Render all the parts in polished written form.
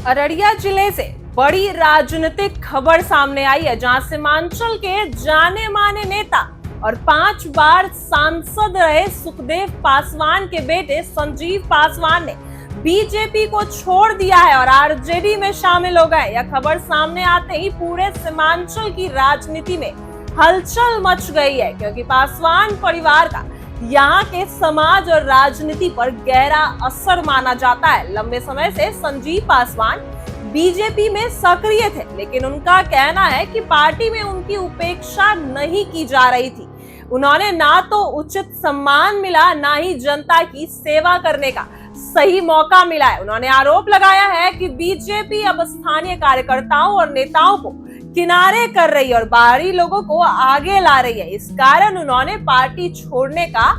अररिया जिले से बड़ी राजनीतिक खबर सामने आई है, जहां सीमांचल के जाने माने नेता और 5 बार सांसद रहे सुखदेव पासवान के बेटे संजीव पासवान ने बीजेपी को छोड़ दिया है और आरजेडी में शामिल हो गए। यह खबर सामने आते ही पूरे सीमांचल की राजनीति में हलचल मच गई है, क्योंकि पासवान परिवार का यहाँ के समाज और राजनीति पर गहरा असर माना जाता है। लंबे समय से संजीव पासवान बीजेपी में सक्रिय थे, लेकिन उनका कहना है कि पार्टी में उनकी उपेक्षा नहीं की जा रही थी। उन्होंने ना तो उचित सम्मान मिला, ना ही जनता की सेवा करने का सही मौका मिला है। उन्होंने आरोप लगाया है कि बीजेपी अब स्थानीय कार्यकर्ताओं और नेताओं को किनारे कर रही है और बाहरी लोगों को आगे ला रही है। इस कारण उन्होंने पार्टी छोड़ने का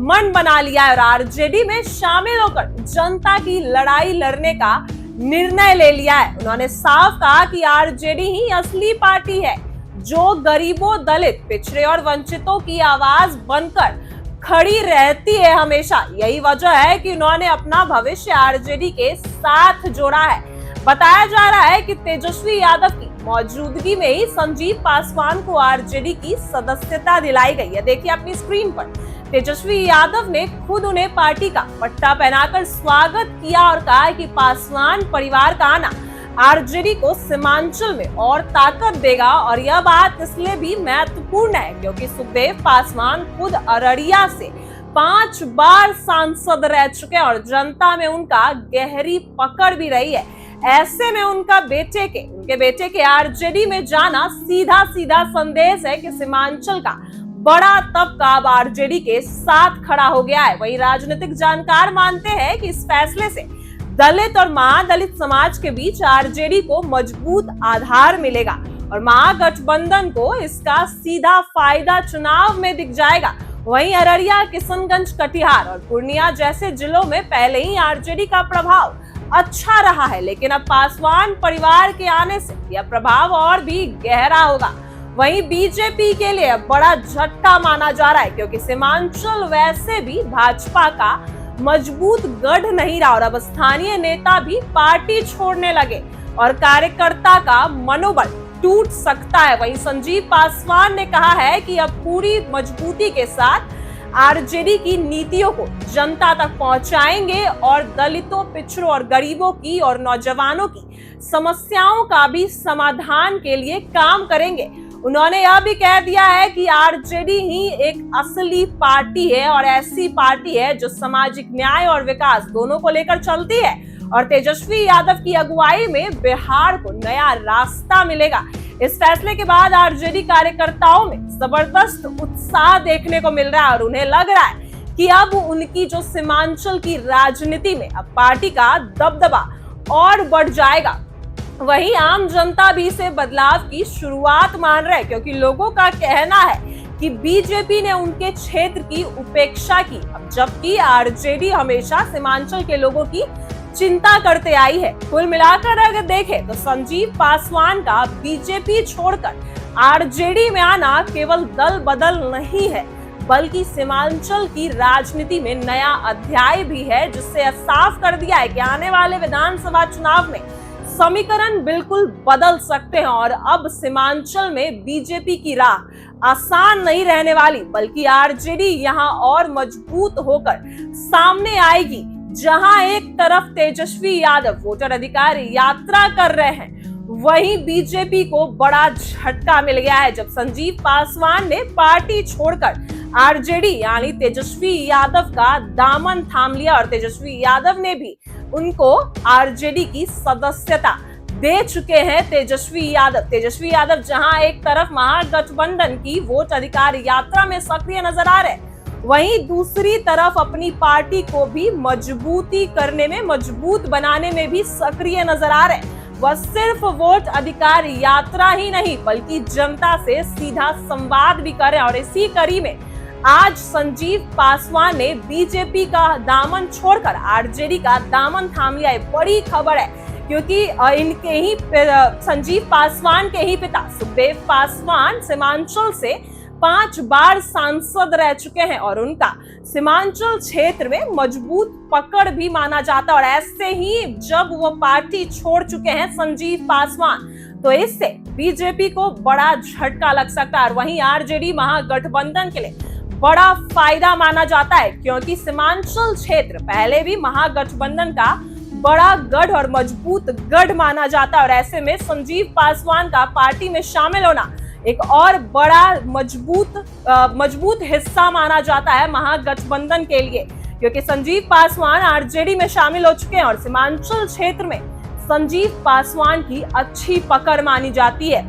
मन बना लिया है और आरजेडी में शामिल होकर जनता की लड़ाई लड़ने का निर्णय ले लिया है। उन्होंने साफ कहा कि आरजेडी ही असली पार्टी है, जो गरीबों, दलित, पिछड़े और वंचितों की आवाज बनकर खड़ी रहती है हमेशा। यही वजह है कि उन्होंने अपना भविष्य आरजेडी के साथ जोड़ा है। बताया जा रहा है कि तेजस्वी यादव की मौजूदगी में ही संजीव पासवान को आरजेडी की सदस्यता दिलाई गई है। देखिए अपनी स्क्रीन पर तेजस्वी यादव ने खुद उन्हें पार्टी का पट्टा पहनाकर स्वागत किया और कहा कि पासवान परिवार का आना आरजेडी को सीमांचल में और ताकत देगा। और यह बात इसलिए भी महत्वपूर्ण है क्योंकि सुखदेव पासवान खुद अररिया से 5 बार सांसद रह चुके हैं और जनता में उनका गहरी पकड़ भी रही है। ऐसे में उनके बेटे के आरजेडी में जाना सीधा सीधा संदेश है कि सीमांचल का बड़ा तबका अब आरजेडी के साथ खड़ा हो गया है। वहीं राजनीतिक जानकार मानते हैं कि इस फैसले से दलित और महादलित समाज के बीच आरजेडी को मजबूत आधार मिलेगा और महागठबंधन को इसका सीधा फायदा चुनाव में दिख जाएगा। वहीं अररिया, किशनगंज, कटिहार और पूर्णिया जैसे जिलों में पहले ही आरजेडी का प्रभाव अच्छा रहा है, लेकिन अब पासवान परिवार के आने से यह प्रभाव और भी गहरा होगा। वहीं बीजेपी के लिए बड़ा झटका माना जा रहा है, क्योंकि सीमांचल वैसे भी भाजपा का मजबूत गढ़ नहीं रहा और अब स्थानीय नेता भी पार्टी छोड़ने लगे और कार्यकर्ता का मनोबल टूट सकता है। वहीं संजीव पासवान ने कहा है कि अब पूरी मजबूती के साथ आरजेडी की नीतियों को जनता तक पहुंचाएंगे और दलितों, पिछड़ों और गरीबों की और नौजवानों की समस्याओं का भी समाधान के लिए काम करेंगे। उन्होंने यह भी कह दिया है कि आरजेडी ही एक असली पार्टी है और ऐसी पार्टी है जो सामाजिक न्याय और विकास दोनों को लेकर चलती है और तेजस्वी यादव की अगुवाई में बिहार को नया रास्ता मिलेगा। इस फैसले के बाद आरजेडी कार्यकर्ताओं में जबरदस्त उत्साह देखने को मिल रहा है और उन्हें लग रहा है कि अब उनकी जो सीमांचल की राजनीति में अब पार्टी का दबदबा और बढ़ जाएगा। वहीं आम जनता भी इसे बदलाव की शुरुआत मान रहे हैं, क्योंकि लोगों का कहना है कि बीजेपी ने उनके क्षेत्र की उपेक्षा की, अब जबकि आरजेडी हमेशा सीमांचल के लोगों की चिंता करते आई है। कुल मिलाकर अगर देखें तो संजीव पासवान का बीजेपी छोड़कर आरजेडी में आना केवल दल बदल नहीं है, बल्कि सीमांचल की राजनीति में नया अध्याय भी है, जिससे साफ कर दिया है कि आने वाले विधानसभा चुनाव में समीकरण बिल्कुल बदल सकते हैं और अब सीमांचल में बीजेपी की राह आसान नहीं रहने वाली, बल्कि आरजेडी यहां और मजबूत होकर सामने आएगी। जहां एक तरफ तेजस्वी यादव वोटर अधिकार यात्रा कर रहे हैं, वहीं बीजेपी को बड़ा झटका मिल गया है जब संजीव पासवान ने पार्टी छोड़कर आरजेडी यानी तेजस्वी यादव का दामन थाम लिया और तेजस्वी यादव ने भी उनको आरजेडी की सदस्यता दे चुके हैं। तेजस्वी यादव जहां एक तरफ महागठबंधन की वोट अधिकार यात्रा में सक्रिय नजर आ रहे, वहीं दूसरी तरफ अपनी पार्टी को भी मजबूती करने में, मजबूत बनाने में भी सक्रिय नजर आ रहे। वह सिर्फ वोट अधिकार यात्रा ही नहीं, बल्कि जनता से सीधा संवाद भी कर रहे हैं और इसी कड़ी में आज संजीव पासवान ने बीजेपी का दामन छोड़कर आरजेडी का दामन थाम लिया है। बड़ी खबर है, क्योंकि इनके ही संजीव पासवान के ही पिता सुखदेव पासवान सीमांचल से 5 बार सांसद रह चुके हैं और उनका सीमांचल क्षेत्र में मजबूत पकड़ भी माना जाता है। और ऐसे ही जब वो पार्टी छोड़ चुके हैं संजीव पासवान, तो इससे बीजेपी को बड़ा झटका लग सकता है। और वहीं आरजेडी महागठबंधन के लिए बड़ा फायदा माना जाता है, क्योंकि सीमांचल क्षेत्र पहले भी महागठबंधन का बड़ा गढ़ और मजबूत गढ़ माना जाता है। और ऐसे में संजीव पासवान का पार्टी में शामिल होना एक और बड़ा मजबूत हिस्सा माना जाता है महागठबंधन के लिए, क्योंकि संजीव पासवान आरजेडी में शामिल हो चुके हैं और सीमांचल क्षेत्र में संजीव पासवान की अच्छी पकड़ मानी जाती है,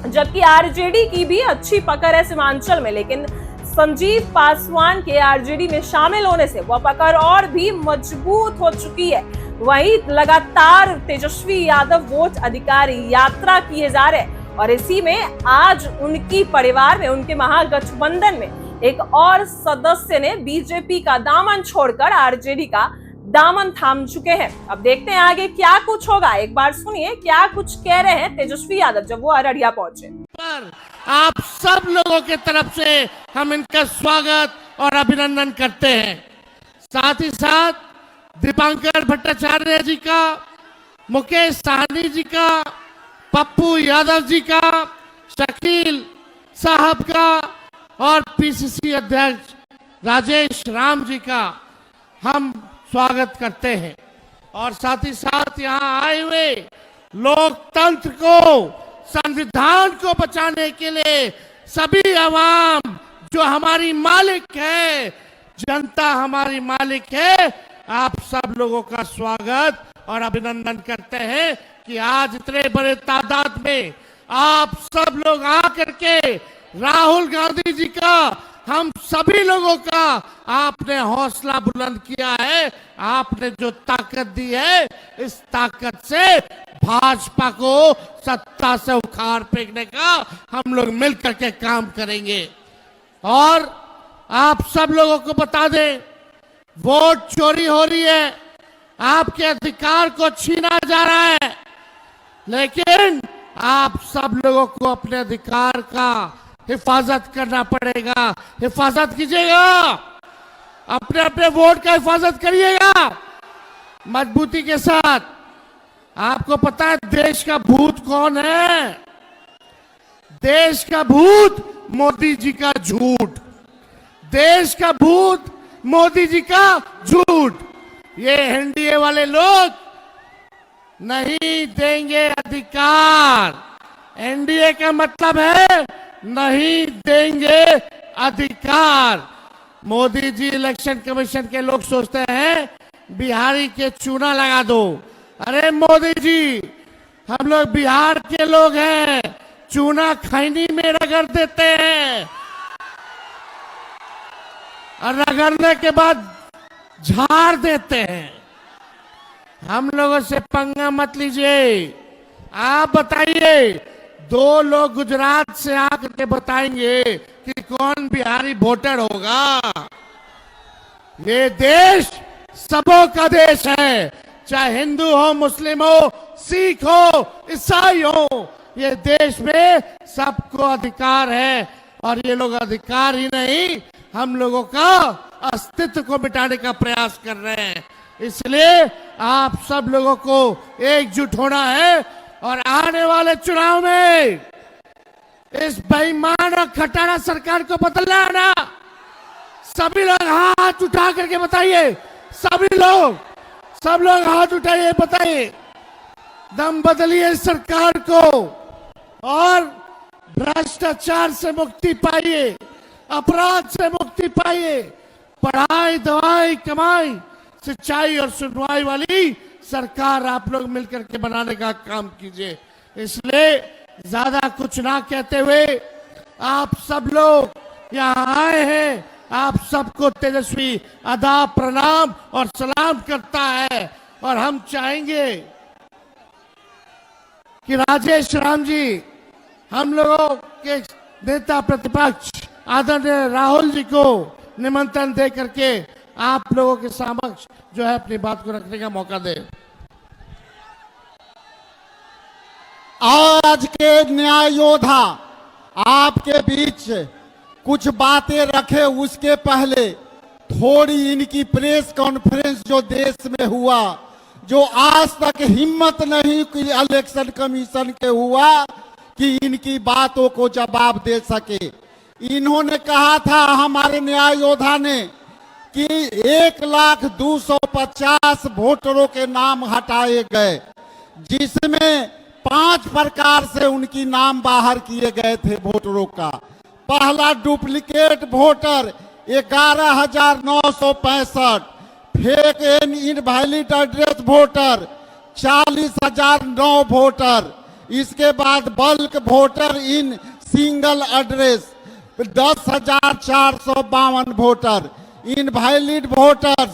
जबकि आरजेडी की भी अच्छी पकड़ है सीमांचल में। लेकिन संजीव पासवान के आरजेडी में शामिल होने से वह पकड़ और भी मजबूत हो चुकी है। वहीं लगातार तेजस्वी यादव वोट अधिकार यात्रा किए जा रहे हैं और इसी में आज उनकी परिवार में, उनके महागठबंधन में एक और सदस्य ने बीजेपी का दामन छोड़कर आरजेडी का दामन थाम चुके हैं। अब देखते हैं आगे क्या कुछ होगा। एक बार सुनिए क्या कुछ कह रहे हैं तेजस्वी यादव जब वो अररिया पहुंचे। पर आप सब लोगों के तरफ से हम इनका स्वागत और अभिनंदन करते हैं। साथ ही साथ दीपांकर भट्टाचार्य जी का, मुकेश साहनी जी का, पप्पू यादव जी का, शकील साहब का और पीसीसी अध्यक्ष राजेश राम जी का हम स्वागत करते हैं। और साथ ही साथ यहाँ आए हुए लोकतंत्र को, संविधान को बचाने के लिए सभी आवाम जो हमारी मालिक है, जनता हमारी मालिक है, आप सब लोगों का स्वागत और अभिनंदन करते हैं कि आज इतने बड़े तादाद में आप सब लोग आकर के राहुल गांधी जी का, हम सभी लोगों का आपने हौसला बुलंद किया है। आपने जो ताकत दी है, इस ताकत से भाजपा को सत्ता से उखाड़ फेंकने का हम लोग मिलकर के काम करेंगे। और आप सब लोगों को बता दें, वोट चोरी हो रही है, आपके अधिकार को छीना जा रहा है, लेकिन आप सब लोगों को अपने अधिकार का हिफाजत करना पड़ेगा। हिफाजत कीजिएगा, अपने अपने वोट का हिफाजत करिएगा मजबूती के साथ। आपको पता है देश का भूत कौन है? देश का भूत मोदी जी का झूठ, देश का भूत मोदी जी का झूठ। ये एनडीए वाले लोग नहीं देंगे अधिकार। एनडीए का मतलब है नहीं देंगे अधिकार। मोदी जी इलेक्शन कमीशन के लोग सोचते हैं बिहारी के चूना लगा दो। अरे मोदी जी, हम लोग बिहार के लोग हैं, चूना खैनी में रगड़ देते हैं और रगड़ने के बाद झाड़ देते हैं। हम लोगों से पंगा मत लीजिए। आप बताइए, 2 लोग गुजरात से आकर के बताएंगे कि कौन बिहारी वोटर होगा। ये देश सबों का देश है, चाहे हिंदू हो, मुस्लिम हो, सिख हो, ईसाई हो। ये देश में सबको अधिकार है और ये लोग अधिकार ही नहीं, हम लोगों का अस्तित्व को मिटाने का प्रयास कर रहे हैं। इसलिए आप सब लोगों को एकजुट होना है और आने वाले चुनाव में इस बेईमान और खटारा सरकार को बदलना है ना। सभी लोग हाथ उठा करके बताइए, सब लोग हाथ उठाइए, बताइए, दम बदलिए सरकार को और भ्रष्टाचार से मुक्ति पाइए, अपराध से मुक्ति पाइए, पढ़ाई, दवाई, कमाई, सिंचाई और सुनवाई वाली सरकार आप लोग मिलकर के बनाने का काम कीजिए। इसलिए ज्यादा कुछ ना कहते हुए आप सब लोग यहाँ आए हैं, आप सबको तेजस्वी आदाब, प्रणाम और सलाम करता है। और हम चाहेंगे कि राजेश राम जी, हम लोगों के नेता प्रतिपक्ष आदरणीय राहुल जी को निमंत्रण दे करके आप लोगों के समक्ष जो है अपनी बात को रखने का मौका दे। आज के न्याय योद्धा आपके बीच कुछ बातें रखे उसके पहले थोड़ी इनकी प्रेस कॉन्फ्रेंस जो देश में हुआ, जो आज तक हिम्मत नहीं की इलेक्शन कमीशन के हुआ कि इनकी बातों को जवाब दे सके। इन्होंने कहा था हमारे न्याय योद्धा ने कि 1,250,000 वोटरों के नाम हटाए गए, जिसमें 5 प्रकार से उनकी नाम बाहर किए गए थे वोटरों का। पहला duplicate voter 11,965, fake and invalid address voter 40,009 voter, इसके बाद bulk voter in single address 10,452 voter, invalid voters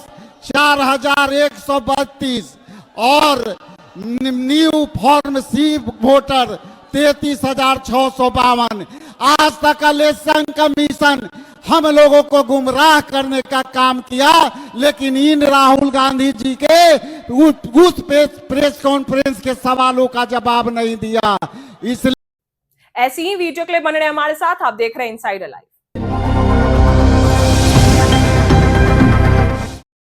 4,132 और न्यू फॉर्म सी वोटर 33,652। आज तक इलेक्शन कमीशन हम लोगों को गुमराह करने का काम किया, लेकिन इन राहुल गांधी जी के उस प्रेस कॉन्फ्रेंस के सवालों का जवाब नहीं दिया। इसलिए ऐसी ही वीडियो क्लिप बन रहे हमारे साथ, आप देख रहे हैं इनसाइडर लाइव।